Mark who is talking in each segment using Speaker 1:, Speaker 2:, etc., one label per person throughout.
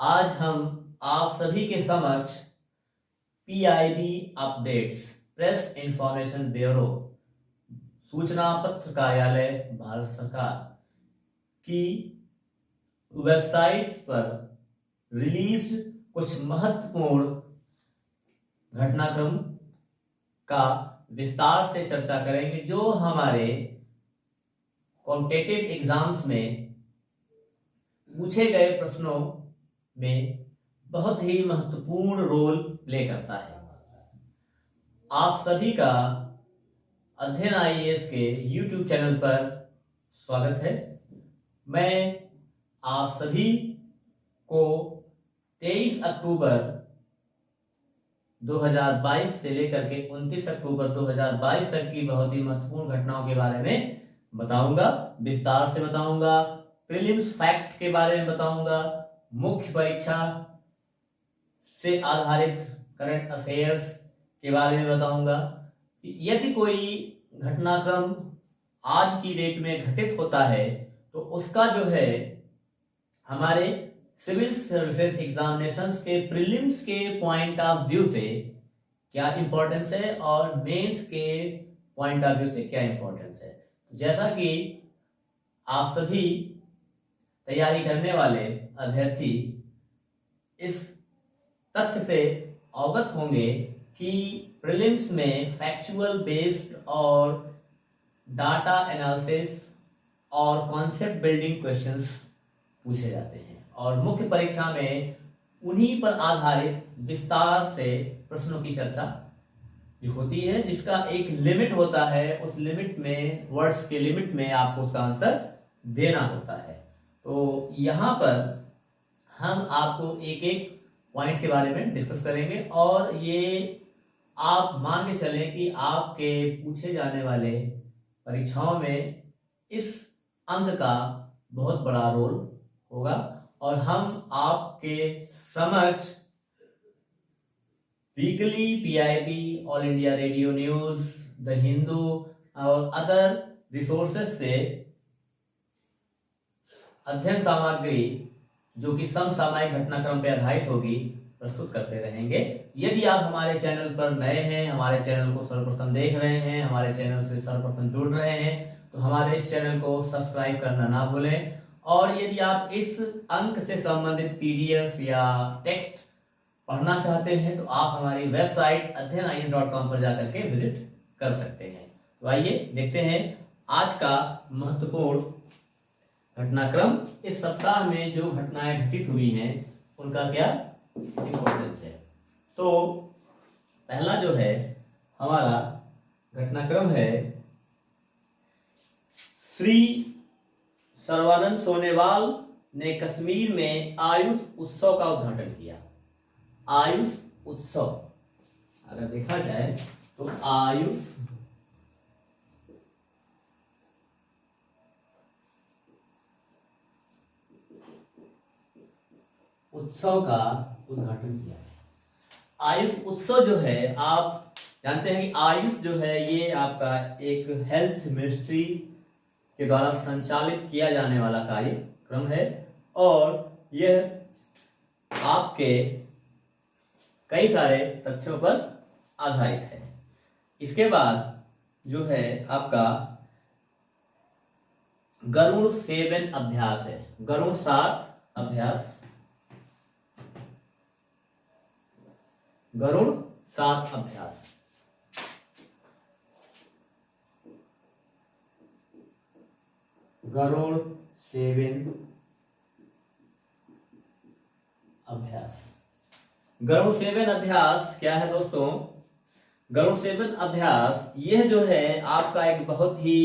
Speaker 1: आज हम आप सभी के समक्ष PIB updates press information bureau सूचना पत्र कार्यालय भारत सरकार की वेबसाइट्स पर रिलीज्ड कुछ महत्वपूर्ण घटनाक्रम का विस्तार से चर्चा करेंगे जो हमारे कॉम्पिटिटिव एग्जाम्स में पूछे गए प्रश्नों में बहुत ही महत्वपूर्ण रोल प्ले करता है। आप सभी का अध्ययन आईएएस के YouTube चैनल पर स्वागत है। मैं आप सभी को 23 अक्टूबर 2022 से लेकर के 29 अक्टूबर 2022 तक की बहुत ही महत्वपूर्ण घटनाओं के बारे में बताऊंगा, विस्तार से बताऊंगा, प्रीलिम्स फैक्ट के बारे में बताऊंगा, मुख्य परीक्षा से आधारित करंट अफेयर्स के बारे में बताऊंगा। यदि कोई घटनाक्रम आज की डेट में घटित होता है तो उसका जो है हमारे सिविल सर्विसेज एग्जामिनेशंस के प्रीलिम्स के पॉइंट ऑफ व्यू से क्या इंपॉर्टेंस है और मेंस के पॉइंट ऑफ व्यू से क्या इंपॉर्टेंस है। जैसा कि आप सभी तैयारी करने वाले अभ्यर्थी इस तथ्य से अवगत होंगे कि प्रीलिम्स में फैक्चुअल बेस्ड और डाटा एनालिसिस और कॉन्सेप्ट बिल्डिंग क्वेश्चंस पूछे जाते हैं और मुख्य परीक्षा में उन्हीं पर आधारित विस्तार से प्रश्नों की चर्चा होती है, जिसका एक लिमिट होता है। उस लिमिट में, वर्ड्स के लिमिट में आपको उसका आंसर देना होता है। तो यहाँ पर हम आपको एक एक पॉइंट्स के बारे में डिस्कस करेंगे और ये आप मान के चलें कि आपके पूछे जाने वाले परीक्षाओं में इस अंक का बहुत बड़ा रोल होगा और हम आपके समक्ष weekly PIB, all India radio news, the Hindu और अदर रिसोर्सेज से अध्ययन सामग्री जो कि समसामयिक घटनाक्रम पर आधारित होगी प्रस्तुत करते रहेंगे। यदि आप हमारे चैनल पर नए हैं, हमारे चैनल को सर्वप्रथम देख रहे हैं, हमारे चैनल से सर्वप्रथम जुड़ रहे हैं, तो हमारे इस चैनल को सब्सक्राइब करना ना भूलें। और यदि आप इस अंक से संबंधित पीडीएफ या टेक्स्ट पढ़ना चाहते हैं तो आप हमारी वेबसाइट अध्ययन.com पर जाकर के विजिट कर सकते हैं। तो आइए देखते हैं आज का महत्वपूर्ण घटनाक्रम। इस सप्ताह में जो घटनाएं घटित हुई हैं उनका क्या इंपॉर्टेंस है। तो पहला जो है हमारा घटनाक्रम है, श्री सर्बानंद सोनोवाल ने कश्मीर में आयुष उत्सव का उद्घाटन किया। आयुष उत्सव अगर देखा जाए तो आयुष उत्सव का उद्घाटन किया है। आयुष उत्सव जो है, आप जानते हैं कि आयुष जो है ये आपका एक हेल्थ मिनिस्ट्री के द्वारा संचालित किया जाने वाला कार्यक्रम है और यह आपके कई सारे तथ्यों पर आधारित है। इसके बाद जो है आपका गरुड़ 7 अभ्यास है, गरुड़ 7 अभ्यास, गरुड़ 7 अभ्यास। गरुड़ 7 अभ्यास। गरुड़ 7 अभ्यास क्या है दोस्तों? गरुड़ 7 अभ्यास यह जो है आपका एक बहुत ही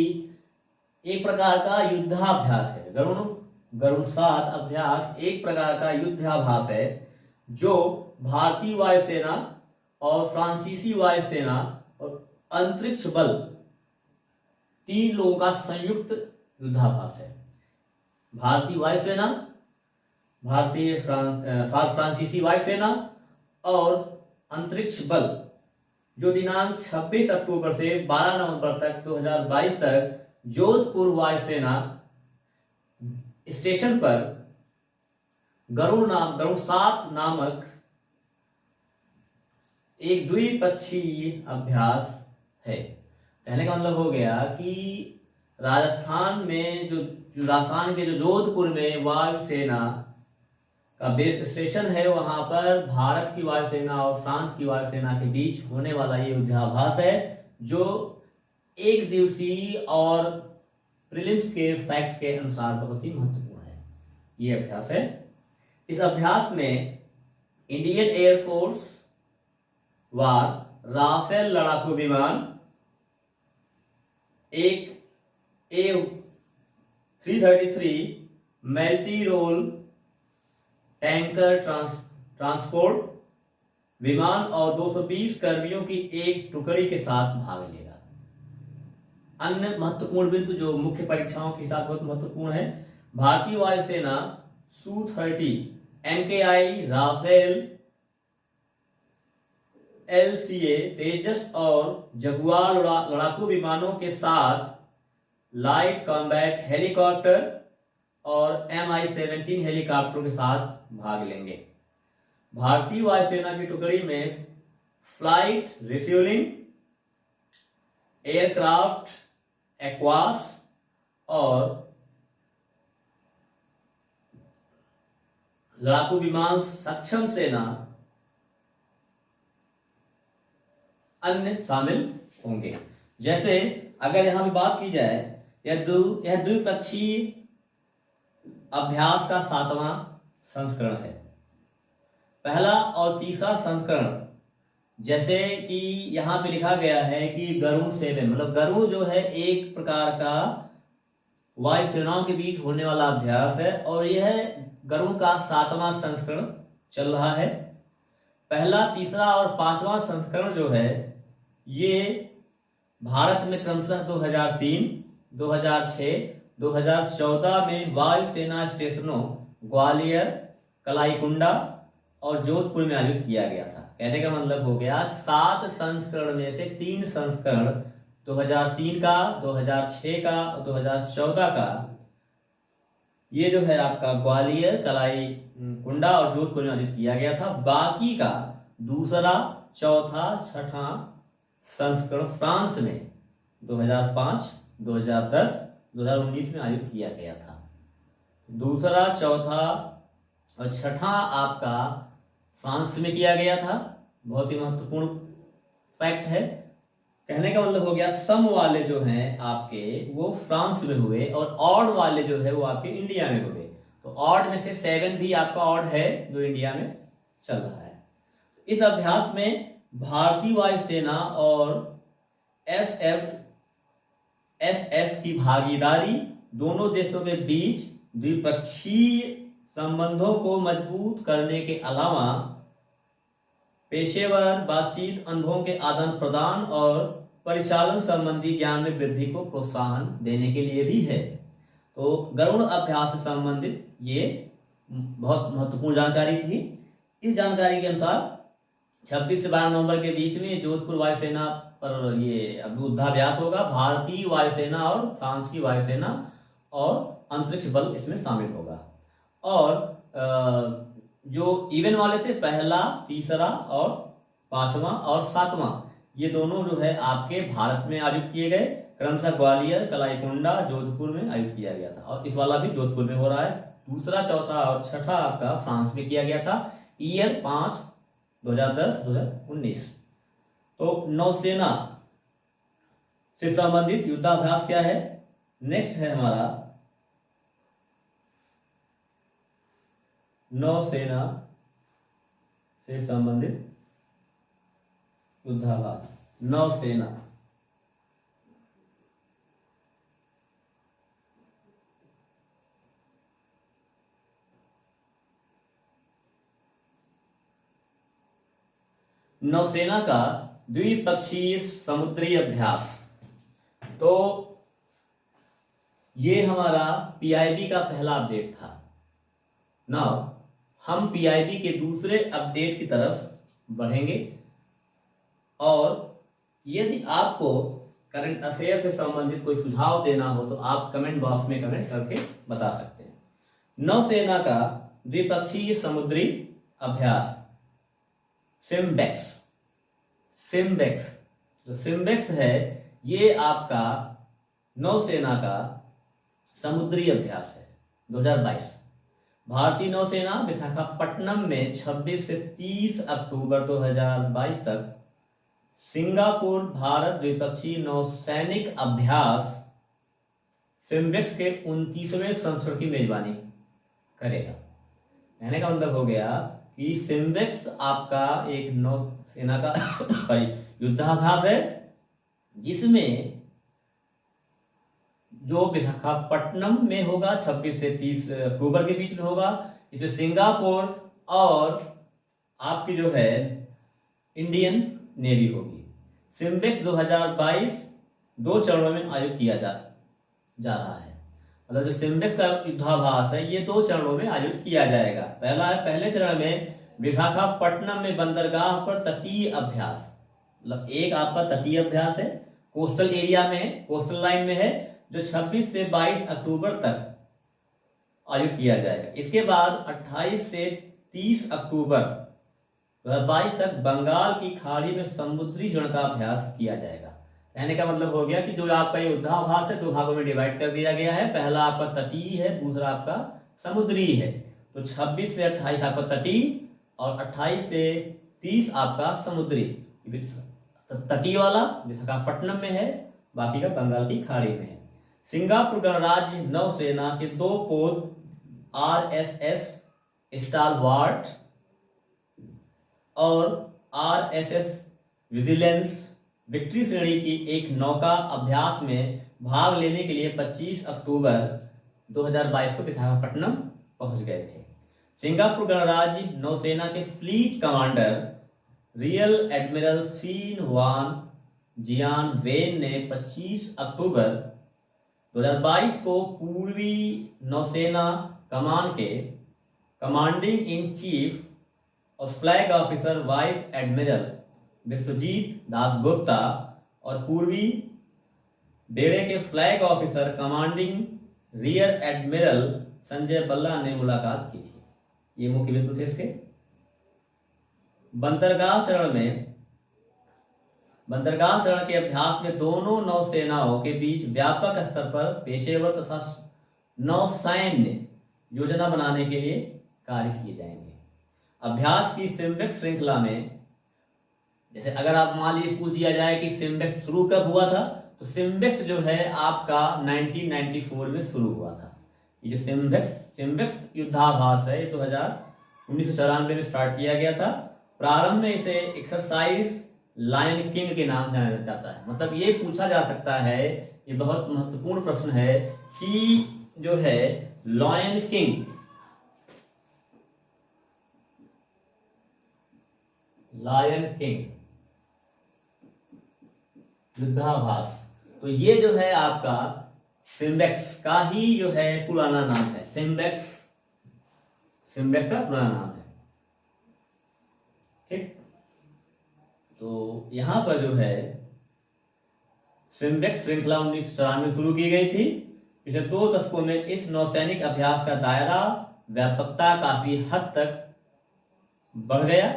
Speaker 1: एक प्रकार का युद्धाभ्यास है। गरुड़ 7 अभ्यास एक प्रकार का युद्धाभ्यास है जो भारतीय वायुसेना और फ्रांसीसी वायुसेना और अंतरिक्ष बल 3 लोगों का संयुक्त युद्धाभ्यास है। भारतीय वायुसेना, फ्रांसीसी वायुसेना और अंतरिक्ष बल जो दिनांक 26 अक्टूबर से 12 नवंबर तक 2022 तक जोधपुर वायुसेना स्टेशन पर गरुड़ 7 नामक एक द्विपक्षीय अभ्यास है। कहने का मतलब हो गया कि राजस्थान के जो जोधपुर में वायुसेना का बेस स्टेशन है, वहां पर भारत की वायुसेना और फ्रांस की वायुसेना के बीच होने वाला ये युद्धाभ्यास है, जो एक दिवसीय और प्रीलिम्स के फैक्ट के अनुसार बहुत ही महत्वपूर्ण है। ये अभ्यास है। इस अभ्यास में इंडियन एयरफोर्स वार राफेल लड़ाकू विमान, एक A333 multi role tanker transport विमान और 220 कर्मियों की एक टुकड़ी के साथ भाग लेगा। अन्य महत्वपूर्ण बिंदु जो मुख्य परीक्षाओं के साथ बहुत महत्वपूर्ण है, भारतीय वायुसेना Su-30 MKI राफेल LCA तेजस और जगुआर लड़ाकू विमानों के साथ लाइट कॉम्बैट हेलीकॉप्टर और Mi-17 हेलीकॉप्टरों के साथ भाग लेंगे। भारतीय वायुसेना की टुकड़ी में फ्लाइट रिफ्यूलिंग, एयरक्राफ्ट एक्वास और लड़ाकू विमान सक्षम सेना अन्य शामिल होंगे। जैसे अगर यहां भी बात की जाए, यह द्विपक्षीय अभ्यास का 7वां संस्करण है। पहला और तीसरा संस्करण, जैसे कि यहां पे लिखा गया है कि गरुड़ 7, मतलब गरुड़ जो है एक प्रकार का वायुसेनाओं के बीच होने वाला अभ्यास है, और यह गरुड़ का 7वां संस्करण चल रहा है। पहला, तीसरा और 5वां संस्करण जो है, ये भारत में क्रमशः 2003, 2006, 2014 में वायुसेना स्टेशनों ग्वालियर, कलाईकुंडा और जोधपुर में आयोजित किया गया था। कहने का मतलब हो गया 7 संस्करण में से 3 संस्करण 2003 का, 2006 का और 2014 का, ये जो है आपका ग्वालियर, कलाईकुंडा और जोधपुर में आयोजित किया गया था। बाकी का दूसरा, चौथा, छठा संस्करण फ्रांस में 2005, 2010, 2019 में आयोजित किया गया था। दूसरा, चौथा और छठा आपका फ्रांस में किया गया था। बहुत ही महत्वपूर्ण फैक्ट है। कहने का मतलब हो गया सम वाले जो हैं आपके वो फ्रांस में हुए और ऑड वाले जो है वो आपके इंडिया में हुए। तो ऑड में से 7 भी आपका ऑड है जो इंडिया में चल रहा है। इस अभ्यास में भारतीय वायुसेना और एसएफ की भागीदारी दोनों देशों के बीच द्विपक्षीय संबंधों को मजबूत करने के अलावा पेशेवर बातचीत, अनुभवों के आदान प्रदान और परिचालन संबंधी ज्ञान में वृद्धि को प्रोत्साहन देने के लिए भी है। तो गरुड़ अभ्यास से संबंधित ये बहुत महत्वपूर्ण जानकारी थी। इस जानकारी के अनुसार 26 से 12 नवंबर के बीच में जोधपुर वायुसेना पर ये युद्धाभ्यास होगा। भारतीय वायुसेना और फ्रांस की वायुसेना और अंतरिक्ष बल इसमें शामिल होगा। और जो इवेंट वाले थे, पहला, तीसरा और 5वां और 7वां, ये दोनों जो है आपके भारत में आयोजित किए गए। क्रमशः ग्वालियर, कलाईकुंडा, जोधपुर में आयोजित किया गया था, और इस वाला भी जोधपुर में हो रहा है। दूसरा, चौथा और छठा आपका फ्रांस में किया गया था। ईयर 5, 2010, 2019। तो नौसेना से संबंधित युद्धाभ्यास क्या है? नेक्स्ट है हमारा नौसेना से संबंधित युद्धाभ्यास। नौसेना नौसेना का द्विपक्षीय समुद्री अभ्यास। तो ये हमारा पीआईबी का पहला अपडेट था। नाउ हम पीआईबी के दूसरे अपडेट की तरफ बढ़ेंगे, और यदि आपको करंट अफेयर से संबंधित कोई सुझाव देना हो तो आप कमेंट बॉक्स में कमेंट करके बता सकते हैं। नौसेना का द्विपक्षीय समुद्री अभ्यास सिम्बेक्स। सिम्बेक्स जो सिम्बेक्स है ये आपका नौसेना का समुद्री अभ्यास है 2022। भारतीय नौसेना विशाखापट्टनम में 26 से 30 अक्टूबर 2022 तक सिंगापुर भारत द्विपक्षीय नौसैनिक अभ्यास सिम्बेक्स के 29वें संस्करण की मेजबानी करेगा। कहने का मतलब हो गया कि सिम्बेक्स आपका एक नौसेना का युद्धाभ्यास है जिसमें जो विशाखापट्टनम में होगा 26 से 30 अक्टूबर के बीच में होगा। इसमें सिंगापुर और आपकी जो है इंडियन नेवी होगी। सिम्बेक्स 2022 दो चरणों में आयोजित किया जा रहा है। मतलब जो सिम्बेक्स का युद्धाभ्यास है ये दो चरणों में आयोजित किया जाएगा। पहले चरण में विशाखापट्टनम में बंदरगाह पर तटीय अभ्यास, मतलब एक आपका तटीय अभ्यास है, कोस्टल एरिया में है, कोस्टल लाइन में है, जो 26 से 22 अक्टूबर तक आयोजित किया जाएगा। इसके बाद 28 से 30 अक्टूबर 2022 तक बंगाल की खाड़ी में समुद्री चरण का अभ्यास किया जाएगा। कहने का मतलब हो गया कि जो आपका युद्धाभ्यास है दो भागों में डिवाइड कर दिया गया है। पहला आपका तटीय है, दूसरा आपका समुद्री है। तो 26 से 28 आपका तटीय और 28 से 30 आपका समुद्री। तटीय वाला विशाखापट्टनम में है, बाकी का बंगाल की खाड़ी में है। सिंगापुर गणराज्य नौसेना के दो पोत RSS स्टालवार्ट और RSS विजिलेंस विक्ट्री श्रेणी की एक नौका अभ्यास में भाग लेने के लिए 25 अक्टूबर 2022 को विशाखापट्टनम पहुंच गए थे। सिंगापुर गणराज्य नौसेना के fleet commander rear admiral Sean Wan Jian Wen ने 25 अक्टूबर 2022 को पूर्वी नौसेना कमान के कमांडिंग इन चीफ और flag officer vice admiral Vishwajit Dasgupta और पूर्वी बेड़े के flag officer commanding rear admiral Sanjay Balla ने मुलाकात की थी। ये मुख्य बिंदु थे इसके। बंदरगाह चरण के अभ्यास में दोनों नौसेनाओं के बीच व्यापक स्तर पर पेशेवर तथा नौसैन्य योजना बनाने के लिए कार्य किए जाएंगे। अभ्यास की सिम्बेक्स श्रृंखला में जैसे अगर आप मान लीजिए पूछ दिया जाए कि सिम्बेक्स शुरू कब हुआ था, तो सिम्बेक्स जो है आपका 1994 में शुरू हुआ था। ये जो सिम्बेक्स युद्धाभ्यास है ये 1994 में स्टार्ट किया गया था। प्रारंभ में इसे एक्सरसाइज लायन किंग के नाम जाना जाता है। मतलब ये पूछा जा सकता है, ये बहुत महत्वपूर्ण प्रश्न है कि जो है लायन किंग युद्धाभ्यास, तो ये जो है आपका सिम्बेक्स का ही जो है पुराना नाम है। सिम्बेक्स का पुराना नाम है। ठीक, तो यहां पर जो है सिम्बेक्स श्रृंखला 1994 में शुरू की गई थी। पिछले 2 दशकों में इस नौसैनिक अभ्यास का दायरा व्यापकता काफी हद तक बढ़ गया।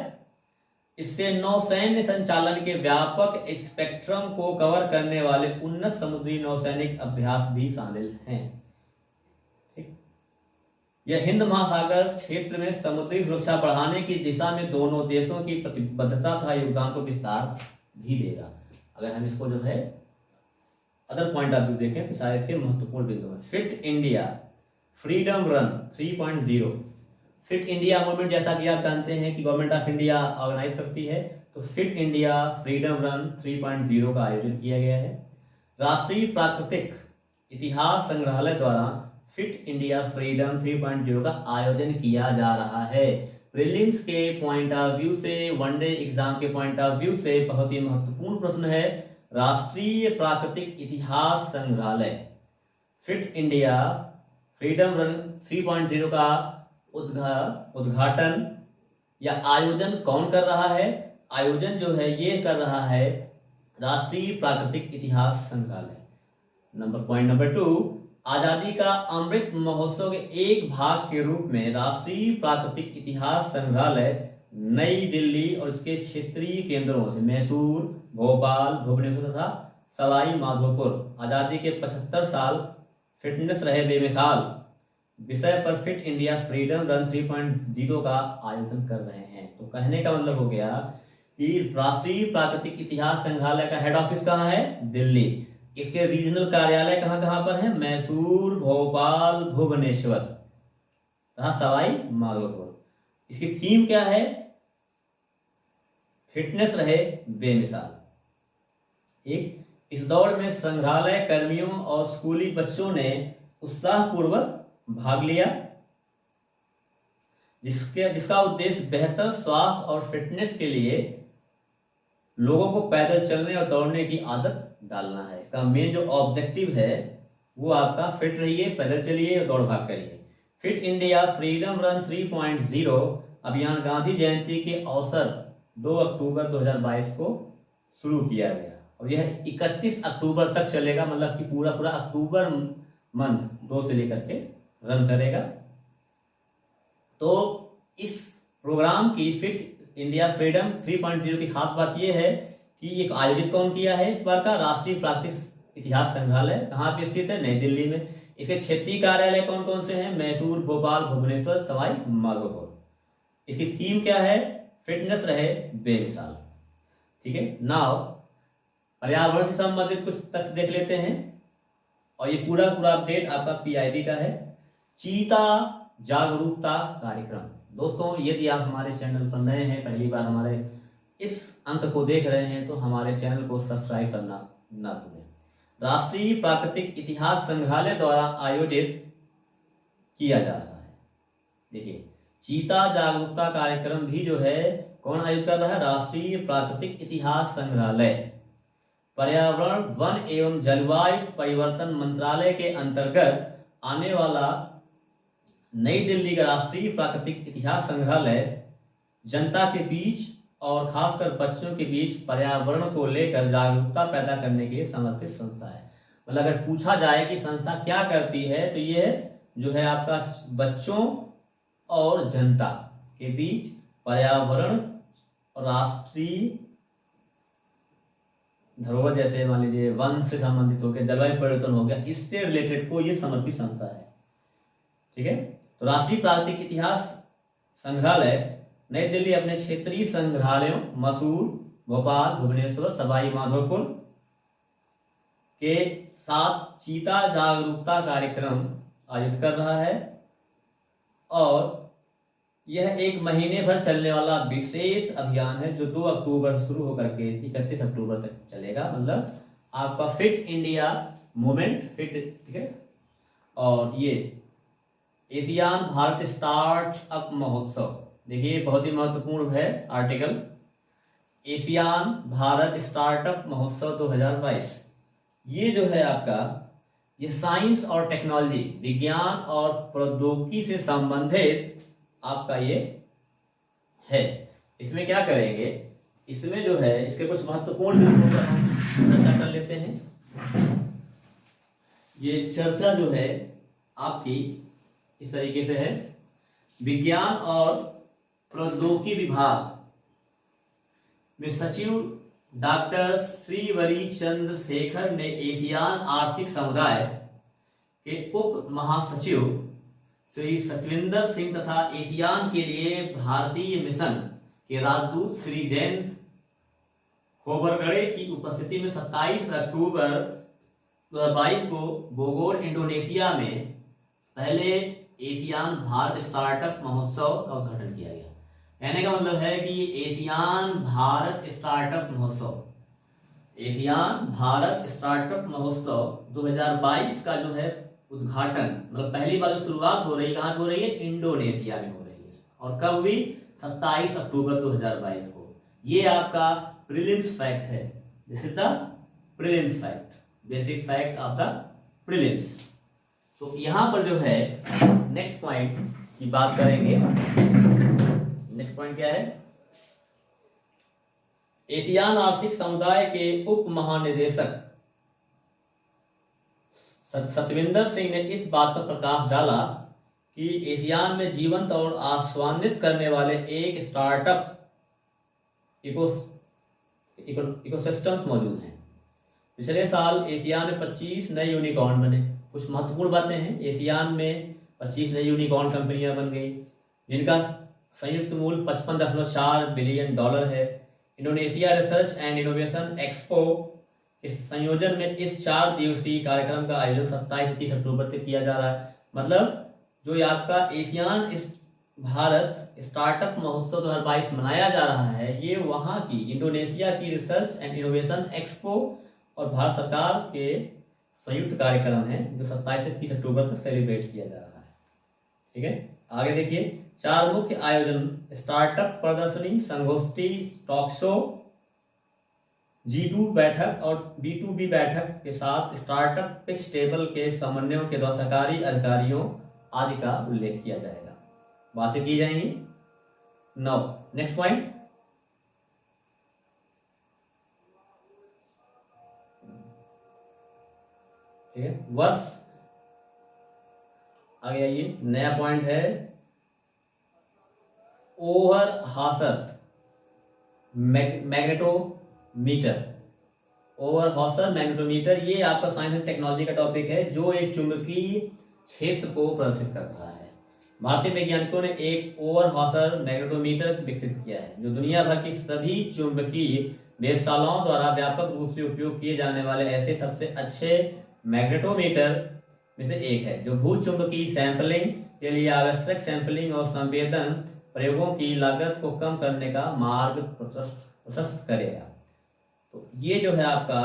Speaker 1: इससे नौसैन्य संचालन के व्यापक स्पेक्ट्रम को कवर करने वाले उन्नत समुद्री नौसैनिक अभ्यास भी शामिल हैं। ठीक, यह हिंद महासागर क्षेत्र में समुद्री सुरक्षा बढ़ाने की दिशा में दोनों देशों की प्रतिबद्धता तथा योगदान को विस्तार भी देगा। अगर हम इसको जो है अदर पॉइंट ऑफ व्यू देखें तो शायद इसके महत्वपूर्ण बिंदु है। Fit India freedom run 3.0। Fit India movement जैसा कि आप जानते हैं कि गवर्नमेंट ऑफ इंडिया ऑर्गेनाइज करती है, तो फिट इंडिया फ्रीडम रन 3.0 का आयोजन किया गया है। राष्ट्रीय प्राकृतिक इतिहास संग्रहालय द्वारा फिट इंडिया फ्रीडम 3.0 का आयोजन किया जा रहा है। प्रीलिम्स के पॉइंट ऑफ व्यू से, वनडे एग्जाम के पॉइंट ऑफ व्यू से बहुत ही महत्वपूर्ण प्रश्न है। राष्ट्रीय प्राकृतिक इतिहास संग्रहालय फिट इंडिया फ्रीडम रन 3.0 का उद्घाटन या आयोजन कौन कर रहा है? आयोजन जो है ये कर रहा है राष्ट्रीय प्राकृतिक इतिहास संग्रहालय। पॉइंट नंबर 2, आजादी का अमृत महोत्सव के एक भाग के रूप में राष्ट्रीय प्राकृतिक इतिहास संग्रहालय नई दिल्ली और इसके क्षेत्रीय केंद्रों से मैसूर, भोपाल, भुवनेश्वर तथा सवाई माधोपुर आजादी के 75 साल फिटनेस रहे बेमिसाल विषय पर फिट इंडिया फ्रीडम रन 3.0 का आयोजन कर रहे हैं। तो कहने का मतलब हो गया कि राष्ट्रीय प्राकृतिक इतिहास संग्रहालय का हेड ऑफिस कहाँ है? दिल्ली। इसके रीजनल कार्यालय कहाँ कहाँ पर है? मैसूर, भोपाल, भुवनेश्वर तथा सवाई माधोपुर। इसकी थीम क्या है? फिटनेस रहे बेमिसाल। इस दौड़ में संग्रहालय कर्मियों और स्कूली बच्चों ने उत्साहपूर्वक भाग लिया, जिसका उद्देश्य बेहतर स्वास्थ्य और फिटनेस के लिए लोगों को पैदल चलने और दौड़ने की आदत डालना है। इसका मेन जो ऑब्जेक्टिव है वो आपका फिट रहिए, पैदल चलिए और दौड़ भाग करिए। फिट इंडिया फ्रीडम रन 3.0 अभियान गांधी जयंती के अवसर 2 अक्टूबर 2022 को शुरू किया गया और यह 31 अक्टूबर तक चलेगा। मतलब कि पूरा अक्टूबर मंथ 2 से लेकर के रन करेगा। तो इस प्रोग्राम की फिट इंडिया फ्रीडम 3.0 की खास बात यह है कि एक आयोजित कौन किया है इस बार का? राष्ट्रीय प्राकृतिक इतिहास संग्रहालय। कहाँ पे स्थित है? नई दिल्ली में। इसके क्षेत्रीय कार्यालय कौन कौन से हैं? मैसूर, भोपाल, भुवनेश्वर, सवाई माधोपुर। इसकी थीम क्या है? फिटनेस रहे बेमिसाल। ठीक है। नाउ पर्यावरण से संबंधित कुछ तथ्य देख लेते हैं और ये पूरा अपडेट आपका पीआईबी का है। चीता जागरूकता कार्यक्रम। दोस्तों यदि आप हमारे चैनल पर नए हैं, पहली बार हमारे इस अंक को देख रहे हैं तो हमारे चैनल को सब्सक्राइब करना ना भूलें। राष्ट्रीय प्राकृतिक इतिहास संग्रहालय द्वारा आयोजित किया जा रहा है। देखिए चीता जागरूकता कार्यक्रम भी जो है कौन आयोजित कर रहा है? राष्ट्रीय प्राकृतिक इतिहास संग्रहालय पर्यावरण, वन एवं जलवायु परिवर्तन मंत्रालय के अंतर्गत आने वाला नई दिल्ली का राष्ट्रीय प्राकृतिक इतिहास संग्रहालय जनता के बीच और खासकर बच्चों के बीच पर्यावरण को लेकर जागरूकता पैदा करने के लिए समर्पित संस्था है। मतलब अगर पूछा जाए कि संस्था क्या करती है तो ये जो है आपका बच्चों और जनता के बीच पर्यावरण और राष्ट्रीय धरोहर जैसे मान लीजिए वन से संबंधित हो गया, जलवायु परिवर्तन हो गया, इससे रिलेटेड को ये समर्पित संस्था है। ठीक है। तो राष्ट्रीय प्राकृतिक इतिहास संग्रहालय नई दिल्ली अपने क्षेत्रीय संग्रहालयों मैसूर, भोपाल, भुवनेश्वर, सवाई माधोपुर के साथ चीता जागरूकता कार्यक्रम आयोजित कर रहा है और यह 1 महीने भर चलने वाला विशेष अभियान है जो 2 अक्टूबर से शुरू होकर के 31 अक्टूबर तक चलेगा। मतलब आपका फिट इंडिया मूवमेंट फिट। ठीक है। और ये एशियान भारत स्टार्टअप महोत्सव, देखिए बहुत ही महत्वपूर्ण है आर्टिकल। एशियान भारत स्टार्टअप महोत्सव 2022 ये जो है आपका ये साइंस और टेक्नोलॉजी, विज्ञान और प्रौद्योगिकी से संबंधित आपका ये है। इसमें क्या करेंगे? इसमें जो है इसके कुछ महत्वपूर्ण बिंदुओं पर हम चर्चा कर लेते हैं। ये चर्चा जो है आपकी इस तरीके से है। विज्ञान और प्रौद्योगिकी विभाग में सचिव डॉक्टर श्रीवरी चंद्रशेखर ने एशियान आर्थिक समुदाय के उप महासचिव श्री सतविंदर सिंह तथा एशियान के लिए भारतीय मिशन के राजदूत श्री जयंत खोबरगड़े की उपस्थिति में 27 अक्टूबर 2022 को बोगोर इंडोनेशिया में पहले एशियान भारत स्टार्टअप महोत्सव का उद्घाटन किया गया। कहने का मतलब है कि ये एशियान भारत स्टार्टअप महोत्सव 2022 का जो है उद्घाटन, मतलब पहली बार जो शुरुआत हो रही है कहाँ हो रही है? इंडोनेशिया में हो रही है। और कब हुई? 27 अक्टूबर 2022 को। ये आपका प्रीलिम्स फैक्ट है। This is the prelims fact, basic fact of the prelims. तो यहां पर जो है नेक्स्ट पॉइंट की बात करेंगे। नेक्स्ट पॉइंट क्या है? एशियान आर्थिक समुदाय के उप महानिदेशक सतविंदर सिंह ने इस बात पर प्रकाश डाला कि एशियान में जीवंत और आश्वान्वित करने वाले एक स्टार्टअप इकोसिस्टम्स मौजूद हैं। पिछले साल एशियान में 25 नए यूनिकॉर्न बने। कुछ महत्वपूर्ण बातें हैं, एशियान में 25 नई यूनिकॉर्न कंपनियां बन गई जिनका संयुक्त मूल्य $55.4 बिलियन है। Indonesia research and innovation expo इस संयोजन में इस 4 दिवसीय कार्यक्रम का आयोजन 27 से 30 अक्टूबर तक किया जा रहा है। मतलब जो ये आपका एशियान भारत स्टार्टअप महोत्सव 2022 मनाया जा रहा है, ये वहाँ की इंडोनेशिया की रिसर्च एंड इनोवेशन एक्सपो और भारत सरकार के संयुक्त कार्यक्रम है जो 27 से 30 अक्टूबर तक सेलिब्रेट किया जा रहा है। ठीक है, आगे देखिए 4 मुख्य आयोजन स्टार्टअप प्रदर्शनी, संगोष्ठी, टॉक शो, G2 बैठक और B2B बैठक के साथ स्टार्टअप पिच टेबल के समन्वयों के द्वारा सरकारी अधिकारियों आदि का उल्लेख किया जाएगा, बातें की जाएंगी। नाउ नेक्स्ट पॉइंट, ठीक है, वर्ष आगे आइए, नया पॉइंट है ओवर हासर मैग्नेटोमीटर। ओवर हासर मैग्नेटोमीटर ये आपका साइंस एंड टेक्नोलॉजी का टॉपिक है जो एक चुंबकीय क्षेत्र को प्रदर्शित कर रहा है। भारतीय वैज्ञानिकों ने एक ओवर हासर मैग्नेटोमीटर विकसित किया है जो दुनिया भर की सभी चुंबकीय वेधशालाओं द्वारा व्यापक रूप से उपयोग किए जाने वाले ऐसे सबसे अच्छे मैग्नेटोमीटर में से एक है, जो भू चुंबकीय सैंपलिंग के लिए आवश्यक सैंपलिंग और संवेदन प्रयोगों की लागत को कम करने का मार्ग प्रशस्त करेगा। तो ये जो है आपका,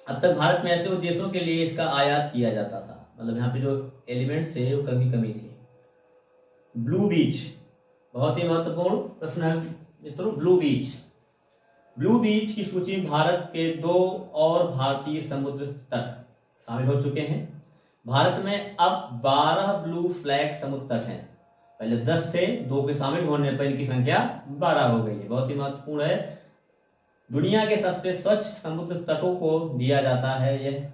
Speaker 1: अब तक भारत में ऐसे उद्देश्यों के लिए इसका आयात किया जाता था, मतलब यहाँ पे जो एलिमेंट्स थे वो कमी थी। ब्लू बीच बहुत ही महत्वपूर्ण प्रश्न है मित्रों। ब्लू बीच की सूची में भारत के 2 और भारतीय समुद्र तट शामिल हो चुके हैं। भारत में अब 12 ब्लू फ्लैग समुद्र तट हैं, पहले 10 थे, 2 के शामिल होने पर इनकी संख्या 12 हो गई है। बहुत ही महत्वपूर्ण है। दुनिया के सबसे स्वच्छ समुद्र तटों को दिया जाता है यह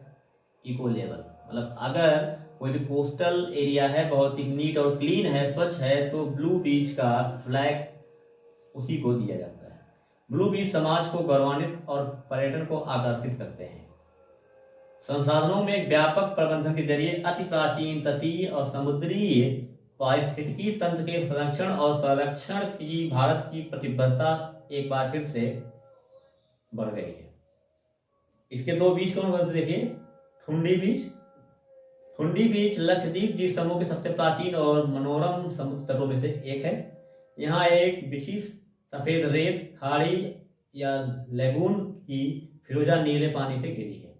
Speaker 1: इको लेवल, मतलब अगर कोई भी कोस्टल एरिया है, बहुत ही नीट और क्लीन है, स्वच्छ है, तो ब्लू बीच का फ्लैग उसी को दिया जाता है। ब्लू बीच समाज को गौरवान्वित और पर्यटन को आकर्षित करते हैं। संसाधनों में एक व्यापक प्रबंधन के जरिए अति प्राचीन तटीय और समुद्री पारिस्थितिकी तंत्र के संरक्षण की भारत की प्रतिबद्धता एक बार फिर से बढ़ गई है। इसके 2 बीच कौन कौन से देखिए। ठुंडी बीच लक्षद्वीप द्वीप समूह के सबसे प्राचीन और मनोरम समुद्र तटों में से एक है। यहाँ एक बिछी सफेद रेत खाड़ी या लेगून की फिरोजा नीले पानी से घिरी है।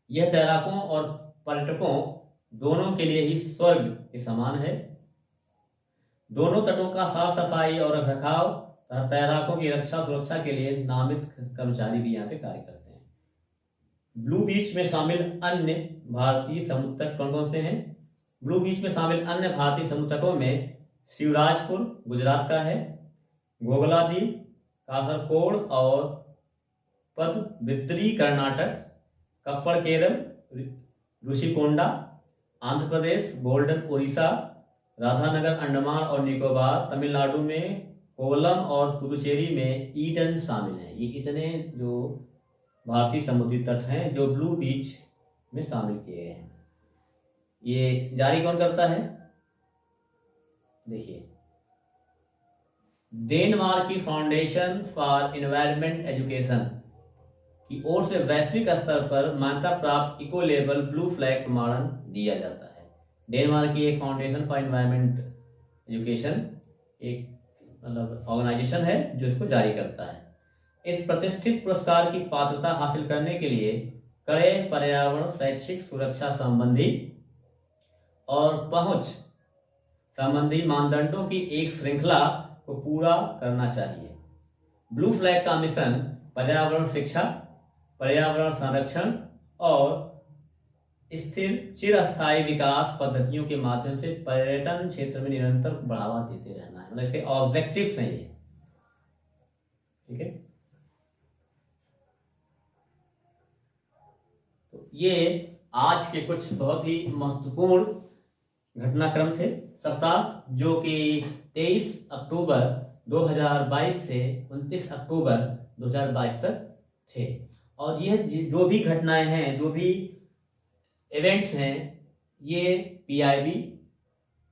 Speaker 1: यह तैराकों और पर्यटकों दोनों के लिए ही स्वर्ग के समान है। दोनों तटों का साफ सफाई और रखरखाव तथा तैराकों की रक्षा सुरक्षा के लिए नामित कर्मचारी भी यहाँ पे कार्य करते हैं। ब्लू बीच में शामिल अन्य भारतीय समुद्र तट कौन कौन से हैं। ब्लू बीच में शामिल अन्य भारतीय समुद्र तटों में शिवराजपुर गुजरात का है, गोगलादीप, कासरकोड और पदबिद्री कर्नाटक, कप्पड़ केरल, ऋषिकोंडा आंध्र प्रदेश, गोल्डन उड़ीसा, राधानगर अंडमान और निकोबार, तमिलनाडु में कोवलम और पुदुचेरी में ईडन शामिल हैं। ये इतने जो भारतीय समुद्री तट हैं जो ब्लू बीच में शामिल किए गए हैं। ये जारी कौन करता है, देखिए डेनमार्क की फाउंडेशन फॉर एनवायरमेंट एजुकेशन की ओर से वैश्विक स्तर पर मान्यता प्राप्त इको लेबल ब्लू फ्लैग प्रमाणन दिया जाता है। डेनमार्क की एक फाउंडेशन फॉर एनवायरमेंट एजुकेशन एक मतलब ऑर्गेनाइजेशन है जो इसको जारी करता है। इस प्रतिष्ठित पुरस्कार की पात्रता हासिल करने के लिए कड़े पर्यावरण, शैक्षिक सुरक्षा संबंधी और पहुंच संबंधी मानदंडों की एक श्रृंखला को पूरा करना चाहिए। ब्लू फ्लैग का मिशन पर्यावरण शिक्षा, पर्यावरण संरक्षण और स्थिर चिरस्थायी विकास पद्धतियों के माध्यम से पर्यटन क्षेत्र में निरंतर बढ़ावा देते रहना है, मतलब इसके ऑब्जेक्टिव्स हैं ये। ठीक है, ये आज के कुछ बहुत ही महत्वपूर्ण घटनाक्रम थे सप्ताह, जो कि 23 अक्टूबर 2022 से 29 अक्टूबर 2022 तक थे। और यह जो भी घटनाएं हैं, जो भी इवेंट्स हैं, ये पीआईबी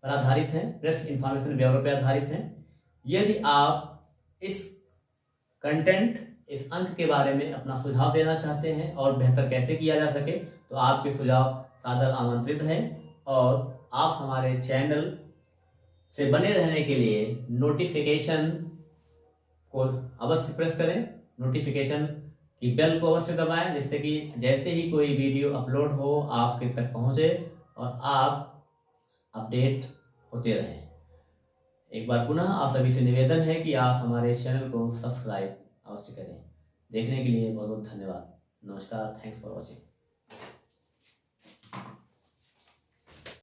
Speaker 1: पर आधारित हैं, प्रेस इंफॉर्मेशन ब्यूरो पर आधारित हैं। यदि आप इस कंटेंट, इस अंक के बारे में अपना सुझाव देना चाहते हैं और बेहतर कैसे किया जा सके, तो आपके सुझाव सादर आमंत्रित हैं। और आप हमारे चैनल से बने रहने के लिए नोटिफिकेशन को अवश्य प्रेस करें, नोटिफिकेशन की बेल को अवश्य दबाएं, जिससे कि जैसे ही कोई वीडियो अपलोड हो आपके तक पहुंचे और आप अपडेट होते रहें। एक बार पुनः आप सभी से निवेदन है कि आप हमारे चैनल को सब्सक्राइब अवश्य करें। देखने के लिए बहुत बहुत धन्यवाद। नमस्कार, थैंक्स फॉर वॉचिंग।